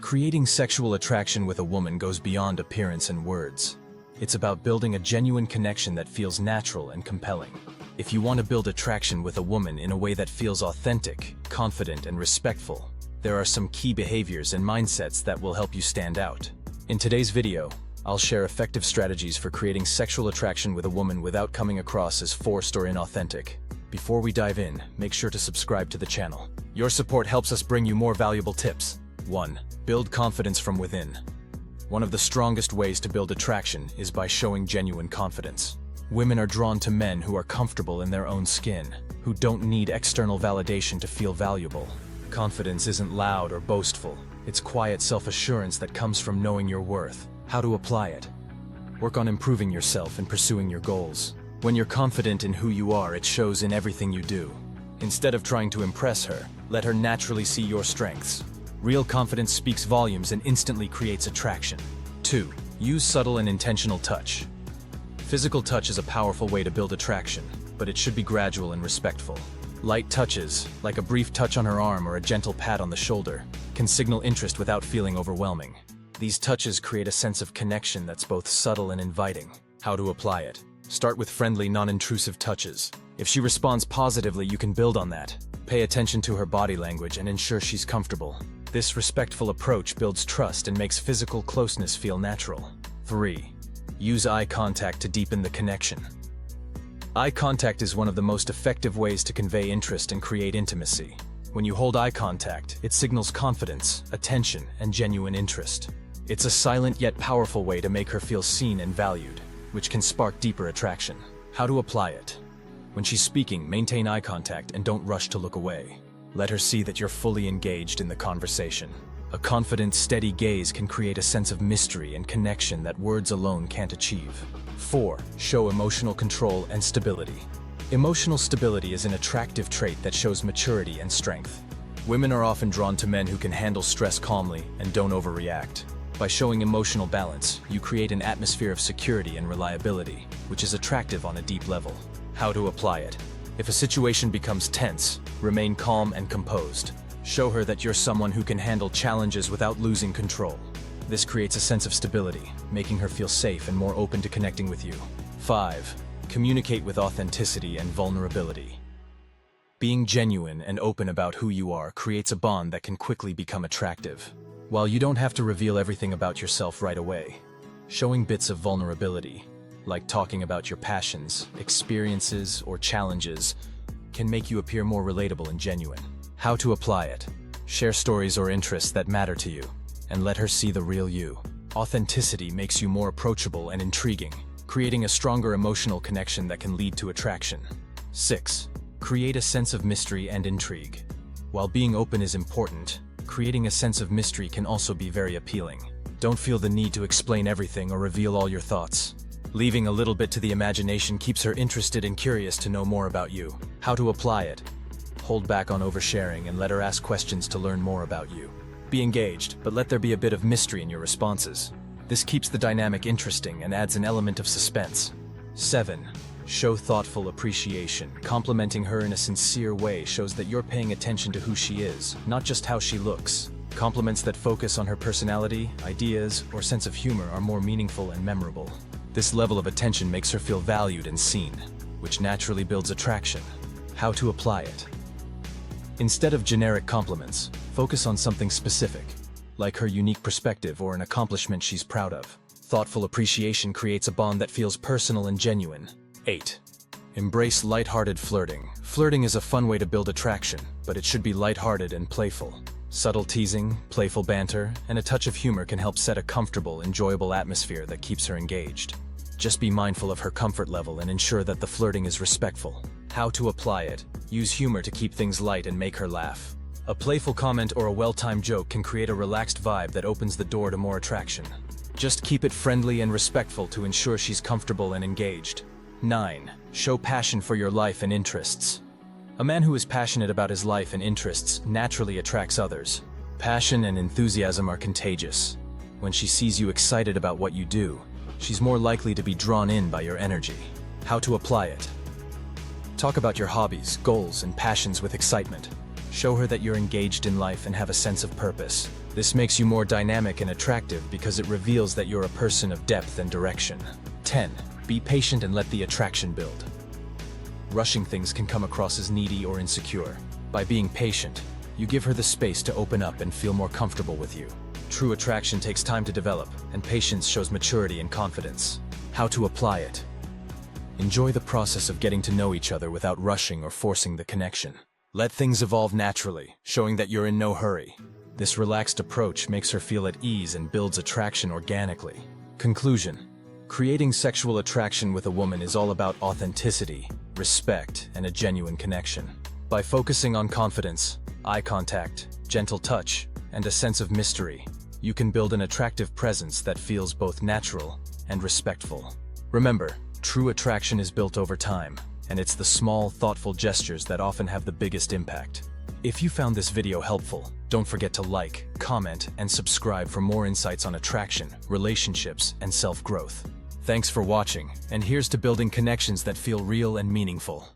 Creating sexual attraction with a woman goes beyond appearance and words. It's about building a genuine connection that feels natural and compelling. If you want to build attraction with a woman in a way that feels authentic, confident, and respectful, there are some key behaviors and mindsets that will help you stand out. In today's video, I'll share effective strategies for creating sexual attraction with a woman without coming across as forced or inauthentic. Before we dive in, make sure to subscribe to the channel. Your support helps us bring you more valuable tips. 1. Build confidence from within. One of the strongest ways to build attraction is by showing genuine confidence. Women are drawn to men who are comfortable in their own skin, who don't need external validation to feel valuable. Confidence isn't loud or boastful. It's quiet self-assurance that comes from knowing your worth. How to apply it? Work on improving yourself and pursuing your goals. When you're confident in who you are, it shows in everything you do. Instead of trying to impress her, let her naturally see your strengths. Real confidence speaks volumes and instantly creates attraction. 2. Use subtle and intentional touch. Physical touch is a powerful way to build attraction, but it should be gradual and respectful. Light touches, like a brief touch on her arm or a gentle pat on the shoulder, can signal interest without feeling overwhelming. These touches create a sense of connection that's both subtle and inviting. How to apply it? Start with friendly, non-intrusive touches. If she responds positively, you can build on that. Pay attention to her body language and ensure she's comfortable. This respectful approach builds trust and makes physical closeness feel natural. 3. Use eye contact to deepen the connection. Eye contact is one of the most effective ways to convey interest and create intimacy. When you hold eye contact, it signals confidence, attention, and genuine interest. It's a silent yet powerful way to make her feel seen and valued, which can spark deeper attraction. How to apply it? When she's speaking, maintain eye contact and don't rush to look away. Let her see that you're fully engaged in the conversation. A confident, steady gaze can create a sense of mystery and connection that words alone can't achieve. 4. Show emotional control and stability. Emotional stability is an attractive trait that shows maturity and strength. Women are often drawn to men who can handle stress calmly and don't overreact. By showing emotional balance, you create an atmosphere of security and reliability, which is attractive on a deep level. How to apply it? If a situation becomes tense, remain calm and composed. Show her that you're someone who can handle challenges without losing control. This creates a sense of stability, making her feel safe and more open to connecting with you. 5. Communicate with authenticity and vulnerability. Being genuine and open about who you are creates a bond that can quickly become attractive. While you don't have to reveal everything about yourself right away, showing bits of vulnerability, like talking about your passions, experiences, or challenges, can make you appear more relatable and genuine. How to apply it? Share stories or interests that matter to you, and let her see the real you. Authenticity makes you more approachable and intriguing, creating a stronger emotional connection that can lead to attraction. 6. Create a sense of mystery and intrigue. While being open is important, creating a sense of mystery can also be very appealing. Don't feel the need to explain everything or reveal all your thoughts. Leaving a little bit to the imagination keeps her interested and curious to know more about you. How to apply it? Hold back on oversharing and let her ask questions to learn more about you. Be engaged, but let there be a bit of mystery in your responses. This keeps the dynamic interesting and adds an element of suspense. 7. Show thoughtful appreciation. Complimenting her in a sincere way shows that you're paying attention to who she is, not just how she looks. Compliments that focus on her personality, ideas, or sense of humor are more meaningful and memorable. This level of attention makes her feel valued and seen, which naturally builds attraction. How to apply it? Instead of generic compliments, focus on something specific, like her unique perspective or an accomplishment she's proud of. Thoughtful appreciation creates a bond that feels personal and genuine. 8. Embrace lighthearted flirting. Flirting is a fun way to build attraction, but it should be lighthearted and playful. Subtle teasing, playful banter, and a touch of humor can help set a comfortable, enjoyable atmosphere that keeps her engaged. Just be mindful of her comfort level and ensure that the flirting is respectful. How to apply it? Use humor to keep things light and make her laugh. A playful comment or a well-timed joke can create a relaxed vibe that opens the door to more attraction. Just keep it friendly and respectful to ensure she's comfortable and engaged. 9. Show passion for your life and interests. A man who is passionate about his life and interests naturally attracts others. Passion and enthusiasm are contagious. When she sees you excited about what you do, she's more likely to be drawn in by your energy. How to apply it? Talk about your hobbies, goals, and passions with excitement. Show her that you're engaged in life and have a sense of purpose. This makes you more dynamic and attractive because it reveals that you're a person of depth and direction. 10. Be patient and let the attraction build. Rushing things can come across as needy or insecure. By being patient, you give her the space to open up and feel more comfortable with you. True attraction takes time to develop, and patience shows maturity and confidence. How to apply it? Enjoy the process of getting to know each other without rushing or forcing the connection. Let things evolve naturally, showing that you're in no hurry. This relaxed approach makes her feel at ease and builds attraction organically. Conclusion: creating sexual attraction with a woman is all about authenticity, respect, and a genuine connection. By focusing on confidence, eye contact, gentle touch, and a sense of mystery, you can build an attractive presence that feels both natural and respectful. Remember, true attraction is built over time, and it's the small, thoughtful gestures that often have the biggest impact. If you found this video helpful, don't forget to like, comment, and subscribe for more insights on attraction, relationships, and self-growth. Thanks for watching, and here's to building connections that feel real and meaningful.